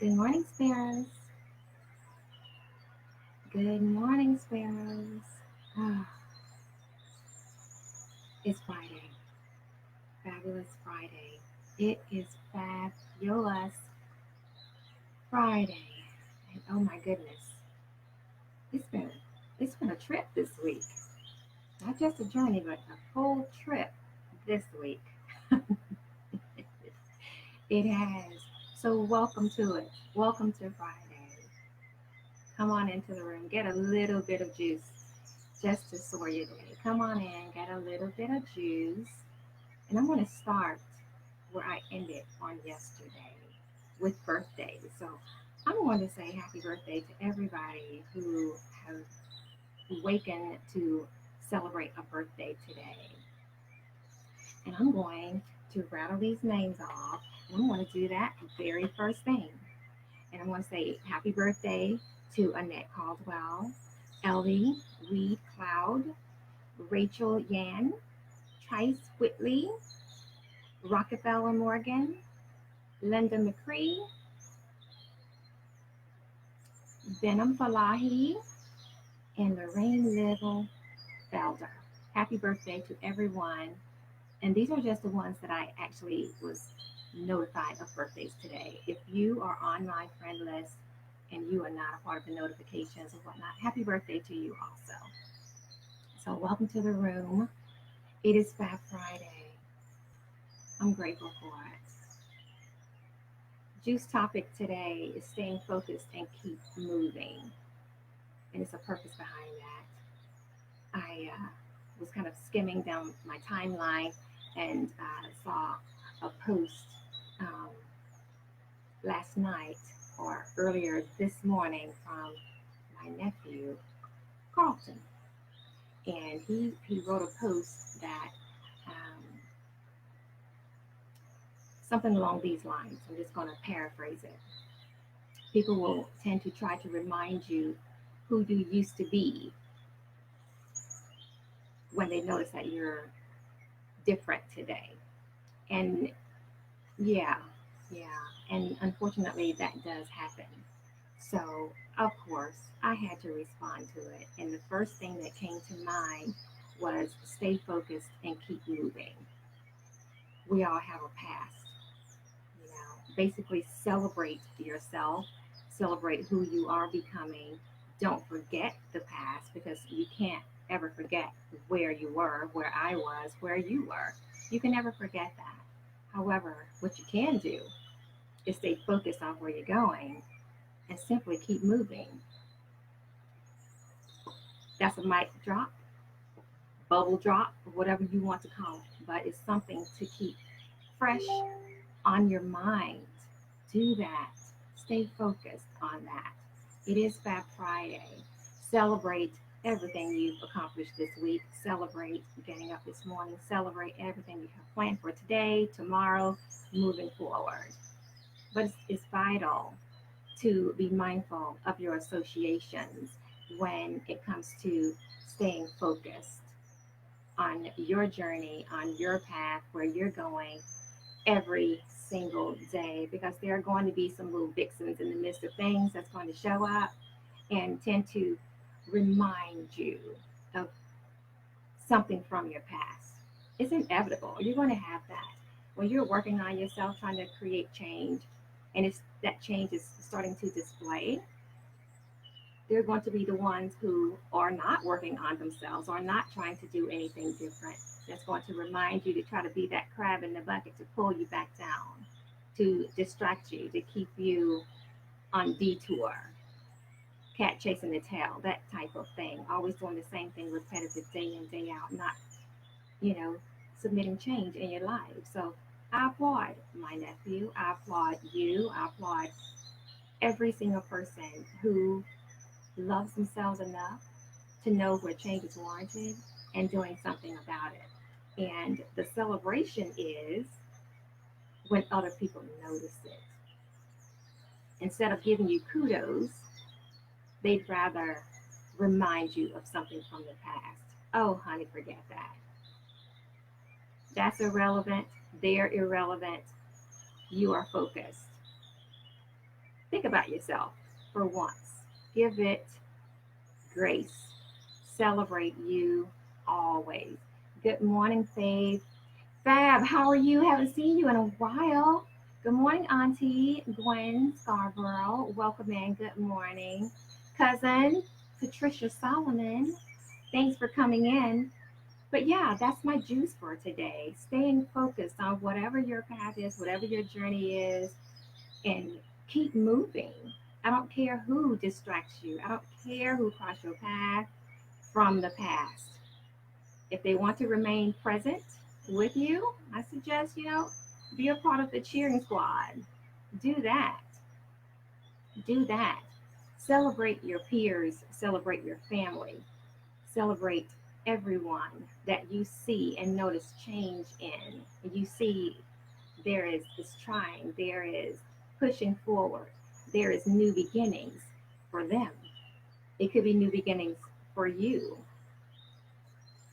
Good morning, Sparrows. Good morning, Sparrows. Ah, it's Friday. Fabulous Friday. It is fabulous Friday. And oh my goodness, it's been it's been a trip this week. Not just a journey, but a whole trip this week. It has. So welcome to it. Welcome to Friday. Come on into the room. Get a little bit of juice just to soar your day. Come on in, get a little bit of juice. And I'm going to start where I ended on yesterday with birthdays. So I'm going to say happy birthday to everybody who has awakened to celebrate a birthday today. And I'm going to rattle these names off. And I'm going to do that very first thing. And I'm going to say happy birthday to Annette Caldwell, Ellie Reed Cloud, Rachel Yan, Trice Whitley, Rockefeller Morgan, Linda McCree, Benham Falahi, and Lorraine Little Felder. Happy birthday to everyone. And these are just the ones that I actually was notified of birthdays today. If you are on my friend list and you are not a part of the notifications and whatnot, happy birthday to you also. So welcome to the room. It is Fab Friday. I'm grateful for it. Juice topic today is staying focused and keep moving. And it's a purpose behind that. I was kind of skimming down my timeline and saw a post um, last night or earlier this morning from my nephew, Carlton. And he wrote a post that something along these lines. I'm just going to paraphrase it. People will tend to try to remind you who you used to be when they notice that you're different today. And yeah, yeah. And unfortunately, that does happen. So, of course, I had to respond to it. And the first thing that came to mind was stay focused and keep moving. We all have a past. Basically celebrate yourself, celebrate who you are becoming. Don't forget the past because you can't ever forget where you were, where I was, where you were. You can never forget that. However, what you can do is stay focused on where you're going and simply keep moving. That's a mic drop, bubble drop, whatever you want to call it, but it's something to keep fresh on your mind. Do that. Stay focused on that. It is Fab Friday. Celebrate everything you've accomplished this week. Celebrate getting up this morning. Celebrate everything you have planned for today, tomorrow, moving forward. But it's vital to be mindful of your associations when it comes to staying focused on your journey, on your path, where you're going every single day, because there are going to be some little vixens in the midst of things that's going to show up and tend to remind you of something from your past. It's inevitable. You're going to have that. When you're working on yourself, trying to create change, and it's that change is starting to display, they're going to be the ones who are not working on themselves or not trying to do anything different. That's going to remind you to try to be that crab in the bucket to pull you back down, to distract you, to keep you on detour, cat chasing the tail, that type of thing. Always doing the same thing repetitive day in, day out, not, you know, submitting change in your life. So I applaud my nephew. I applaud you. I applaud every single person who loves themselves enough to know where change is warranted and doing something about it. And the celebration is when other people notice it. Instead of giving you kudos, they'd rather remind you of something from the past. Oh, honey, forget that. That's irrelevant. They're irrelevant. You are focused. Think about yourself for once. Give it grace. Celebrate you always. Good morning, Faith. Fab, how are you? Haven't seen you in a while. Good morning, Auntie Gwen Scarborough. Welcome in. Good morning. Cousin Patricia Solomon. Thanks for coming in. But yeah, that's my juice for today. Staying focused on whatever your path is, whatever your journey is, and keep moving. I don't care who distracts you. I don't care who crossed your path from the past. If they want to remain present with you, I suggest, be a part of the cheering squad. Do that. Do that. Celebrate your peers, celebrate your family, celebrate everyone that you see and notice change in. You see there is trying, there is pushing forward, there is new beginnings for them. It could be new beginnings for you.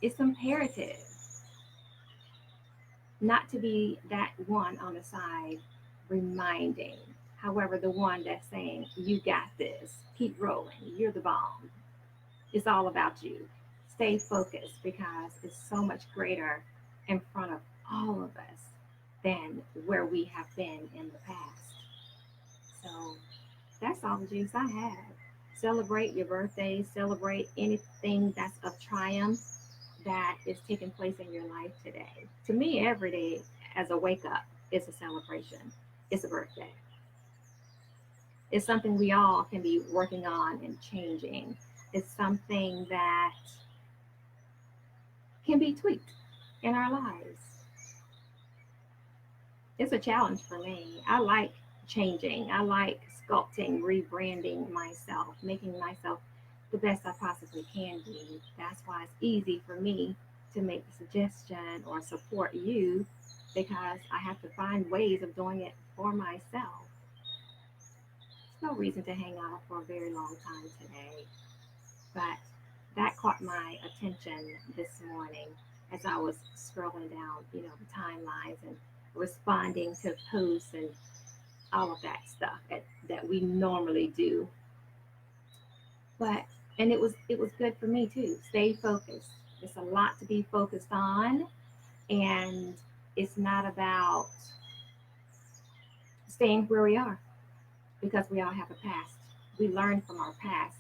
It's imperative not to be that one on the side reminding. However, the one that's saying, you got this, keep rolling, you're the bomb. It's all about you. Stay focused because it's so much greater in front of all of us than where we have been in the past. So that's all the juice I have. Celebrate your birthday, celebrate anything that's of triumph that is taking place in your life today. To me, every day as a wake up is a celebration. It's a birthday. It's something we all can be working on and changing. It's something that can be tweaked in our lives. It's a challenge for me. I like changing. I like sculpting, rebranding myself, making myself the best I possibly can be. That's why it's easy for me to make the suggestion or support you because I have to find ways of doing it for myself. There's no reason to hang out for a very long time today, but that caught my attention this morning as I was scrolling down, the timelines and responding to posts and all of that stuff that we normally do. But and it was good for me too. Stay focused. There's a lot to be focused on, and it's not about staying where we are because we all have a past. We learn from our past.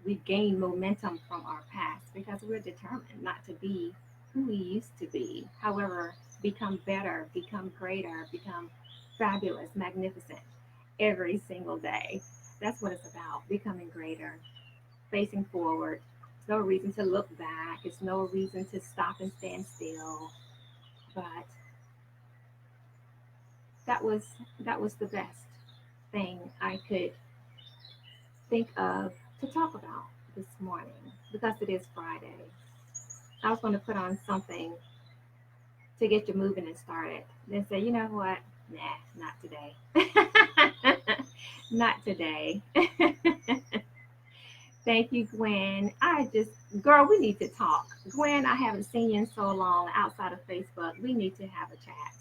We gain momentum from our past because we're determined not to be who we used to be. However, become better, become greater, become fabulous, magnificent every single day. That's what it's about, becoming greater, facing forward. It's no reason to look back. It's no reason to stop and stand still. But that was the best thing I could think of to talk about this morning because it is Friday. I was going to put on something to get you moving and started. Then say, you know what? Nah, not today. Not today. Thank you, Gwen. Girl, we need to talk. Gwen, I haven't seen you in so long outside of Facebook. We need to have a chat.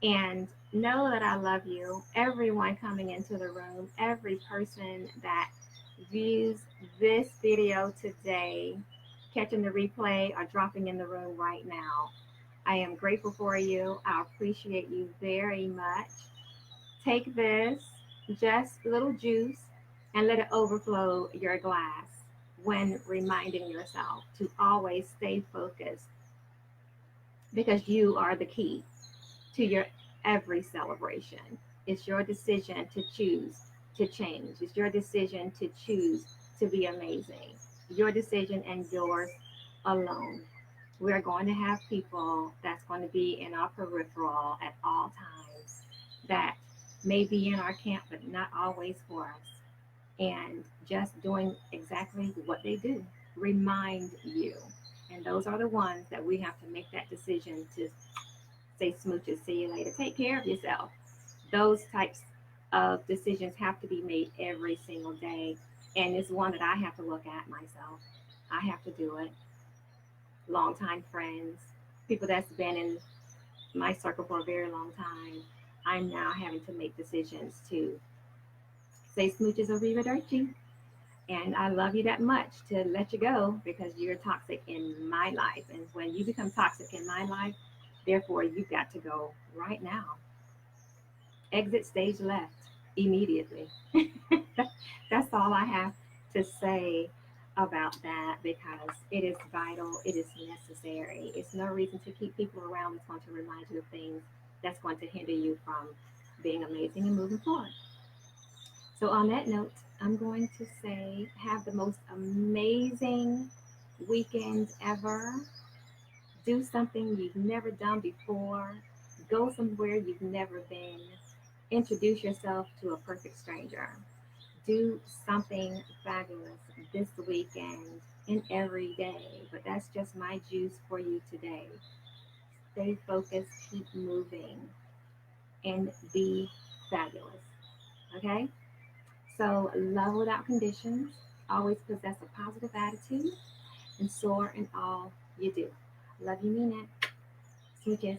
And know that I love you. Everyone coming into the room, every person that views this video today, catching the replay or dropping in the room right now. I am grateful for you. I appreciate you very much. Take this, just a little juice, and let it overflow your glass when reminding yourself to always stay focused because you are the key to your every celebration. It's your decision to choose to change. It's your decision to choose to be amazing. Your decision and yours alone. We're going to have people that's going to be in our peripheral at all times that may be in our camp, but not always for us. And just doing exactly what they do, remind you. And those are the ones that we have to make that decision to say, Smooches, see you later. Take care of yourself. Those types of decisions have to be made every single day. And it's one that I have to look at myself. I have to do it. Longtime friends, people that's been in my circle for a very long time. I'm now having to make decisions to say smooches or arrivederci. And I love you that much to let you go because you're toxic in my life. And when you become toxic in my life, therefore, you've got to go right now. Exit stage left immediately. That's all I have to say about that because it is vital, it is necessary. It's no reason to keep people around that's going to remind you of things that's going to hinder you from being amazing and moving forward. So, on that note, I'm going to say have the most amazing weekend ever. Do something you've never done before. Go somewhere you've never been. Introduce yourself to a perfect stranger. Do something fabulous this weekend and every day. But that's just my juice for you today. Stay focused, keep moving, and be fabulous. Okay? So, love without conditions. Always possess a positive attitude and soar in all you do. Love you, mean it. Smooches.